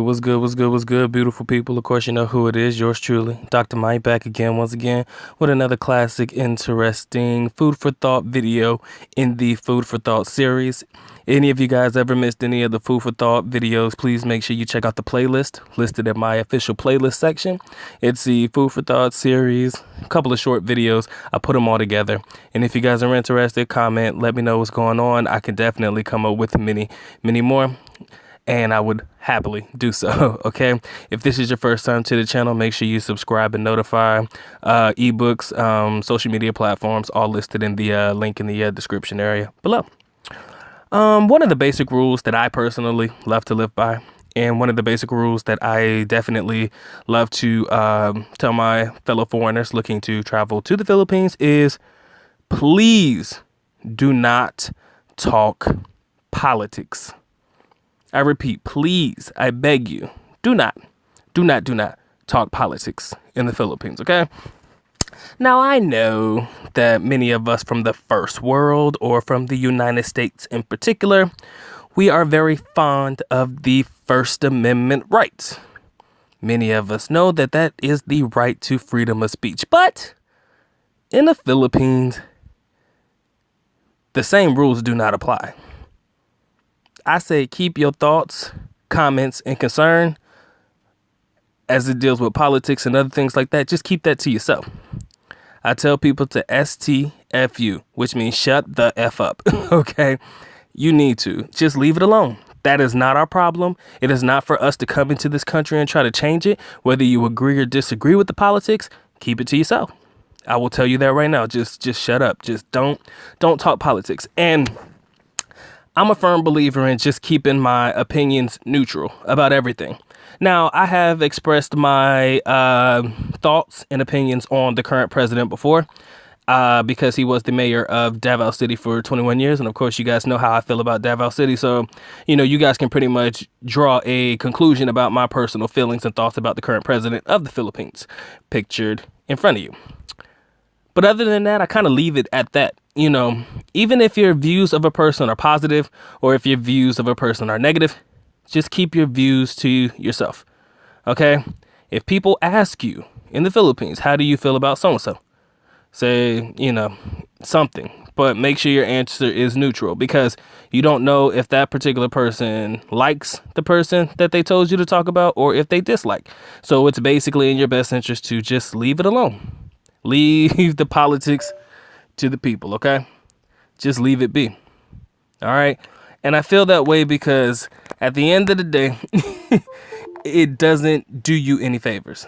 What's good? What's good? What's good, beautiful people? Of course, you know who it is. Yours truly, Dr. Mike, back again, once again, with another classic, interesting food for thought video in the Food for Thought series. Any of you guys ever missed any of the Food for Thought videos, please make sure you check out the playlist listed in my official playlist section. It's the Food for Thought series, a couple of short videos. I put them all together. And if you guys are interested, comment, let me know what's going on. I can definitely come up with many more. And I would happily do so, okay? If this is your first time to the channel, make sure you subscribe and notify. Ebooks, social media platforms, all listed in the link in the description area below. One of the basic rules that I personally love to live by, and one of the basic rules that I definitely love to tell my fellow foreigners looking to travel to the Philippines is, please do not talk politics. I repeat, please, I beg you, do not talk politics in the Philippines, okay? Now, I know that many of us from the first world, or from the United States in particular, we are very fond of the First Amendment rights. Many of us know that that is the right to freedom of speech. But in the Philippines, the same rules do not apply. I say keep your thoughts, comments, and concern as it deals with politics and other things like that. Just keep that to yourself. I tell people to STFU, which means shut the F up. Okay? You need to. Just leave it alone. That is not our problem. It is not for us to come into this country and try to change it. Whether you agree or disagree with the politics, keep it to yourself. I will tell you that right now. Just shut up. Just don't talk politics. And I'm a firm believer in just keeping my opinions neutral about everything. Now, I have expressed my thoughts and opinions on the current president before because he was the mayor of Davao City for 21 years. And of course, you guys know how I feel about Davao City. So, you guys can pretty much draw a conclusion about my personal feelings and thoughts about the current president of the Philippines pictured in front of you. But other than that, I kind of leave it at that. Even if your views of a person are positive or if your views of a person are negative, just keep your views to yourself. Okay? If people ask you in the Philippines, how do you feel about so-and-so? Say, something. But make sure your answer is neutral, because you don't know if that particular person likes the person that they told you to talk about or if they dislike. So it's basically in your best interest to just leave it alone. Leave the politics to the people, okay? Just leave it be. All right? And I feel that way because at the end of the day, it doesn't do you any favors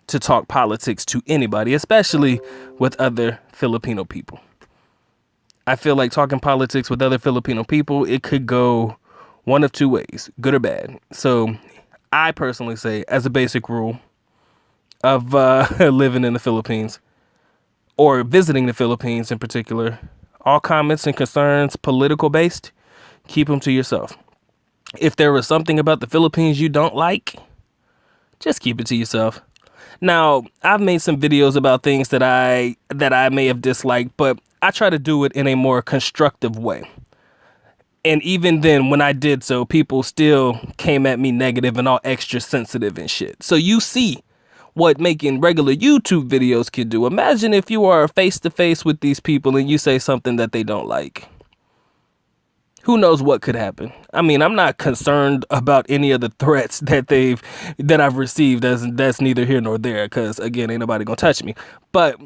to talk politics to anybody, especially with other Filipino people. I feel like talking politics with other Filipino people, it could go one of two ways, good or bad. So I personally say, as a basic rule of living in the Philippines, or visiting the Philippines in particular, all comments and concerns political based, keep them to yourself. If there was something about the Philippines you don't like, just keep it to yourself. Now, I've made some videos about things that I may have disliked, but I try to do it in a more constructive way. And even then, when I did so, people still came at me negative and all extra sensitive and shit. So you see what making regular YouTube videos can do. Imagine if you are face to face with these people and you say something that they don't like. Who knows what could happen? I mean, I'm not concerned about any of the threats that I've received. That's neither here nor there, because again, ain't nobody gonna touch me. But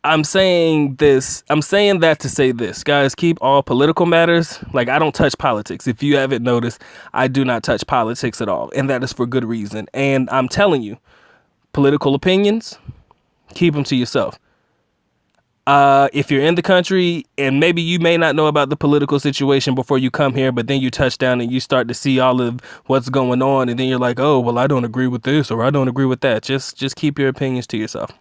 I'm saying that to say this, guys, keep all political matters. Like, I don't touch politics. If you haven't noticed, I do not touch politics at all. And that is for good reason. And I'm telling you, political opinions, keep them to yourself. If you're in the country and maybe you may not know about the political situation before you come here, but then you touch down and you start to see all of what's going on. And then you're like, oh, well, I don't agree with this or I don't agree with that. Just keep your opinions to yourself.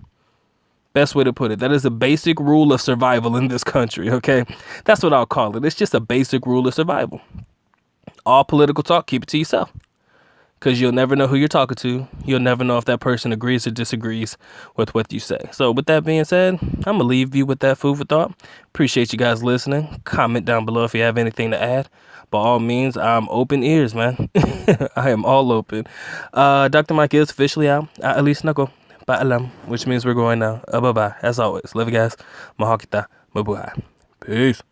Best way to put it. That is a basic rule of survival in this country, okay? That's what I'll call it. It's just a basic rule of survival. All political talk, keep it to yourself. because you'll never know who you're talking to. You'll never know if that person agrees or disagrees with what you say. So with that being said, I'm going to leave you with that food for thought. Appreciate you guys listening. Comment down below if you have anything to add. By all means, I'm open ears, man. I am all open. Dr. Mike is officially out. At least nako. Paalam, which means we're going now. Bye-bye. As always, love you guys. Mahal kita. Mabuhay. Peace.